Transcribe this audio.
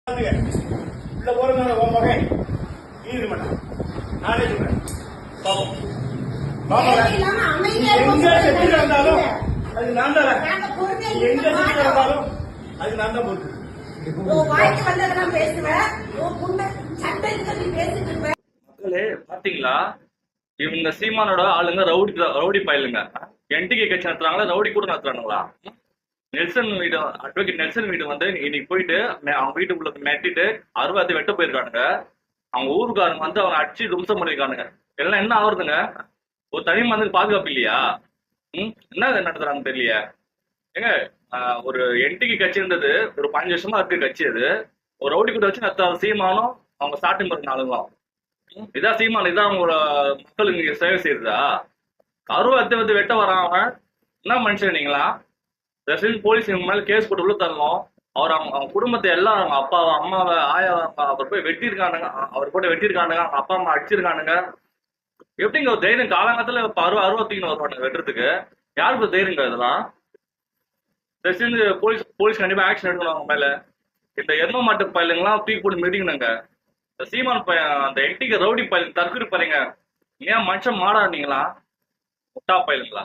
உள்ள போறதுனால உன் மகன் ஈடு மாட்டான். நானே சொல்றேன். பாப்போம். எங்க செத்து கிடந்தாலும் அது நான் தான். எங்க செத்து கிடந்தாலும் அது நான் தான் பொறுப்பு. மக்களே பாத்தீங்களா, இவங்க சீமானோட ஆளுங்க ரவுடி பயலுங்க. என்டிகே கட்சி நடத்துறாங்களா, ரவுடி கூட நடத்துறானுங்களா? நெல்சன் வீடு, அட்வொகேட் நெல்சன் வீடு வந்து இன்னைக்கு போயிட்டு அவங்க வீட்டுக்குள்ள மெட்டிட்டு அறுவாத்தி வெட்ட போயிருக்கானுங்க. அவங்க ஊருக்காரங்க வந்து அவனை அடிச்சு தும்சம் பண்ணிருக்கானுங்க. எல்லாம் என்ன ஆகுறதுங்க? ஒரு தனி மனிதனுக்கு பாதுகாப்பு இல்லையா? என்ன நடத்துறாங்க தெரியலையே. ஏங்க, ஒரு என்டிகே கட்சின்றது ஒரு 5 வருஷமா இருக்கு கட்சி. அது ஒரு ரவுடி கூட வச்சு நடத்த சீமானும் அவங்க ஸ்டார்டிங் பண்ண ஆளுங்களும். இதான் சீமான், இதான் அவங்களோட மக்களுக்கு நீங்க சேவை செய்யுதா? அறுவாத்தி வந்து வெட்ட வரான் அவன். என்ன மனுஷன் நீங்களா? போலீஸ் இவங்க மேல கேஸ் போட்டு உள்ள தரணும். அவங்க குடும்பத்தை எல்லாம், அவங்க அப்பாவை, அம்மாவை, ஆயாவை அவர் போய் வெட்டியிருக்கானுங்க. அவர் போட்டு வெட்டியிருக்கானுங்க. அவங்க அப்பா அம்மா அடிச்சிருக்கானுங்க. எப்படிங்க ஒரு தைரியம்? காலங்காலத்துல அறுபத்தின்னு வருவானுங்க வெட்டுறதுக்கு. யாருக்கு தைரியங்க இதெல்லாம்? போலீஸ் கண்டிப்பா ஆக்ஷன் எடுக்கணும் அவங்க மேல. இந்த எரும மாட்டு பயிலுங்கெல்லாம் தூக்கி போட்டு மிதிக்கணுங்க. இந்த சீமான் பையன், அந்த என்டிக்கு ரவுடி பயிலுங்க, தற்கொலை பயிலுங்க. ஏன் மனுஷன் மாடாடுனீங்களா? முட்டா பயிலுங்களா?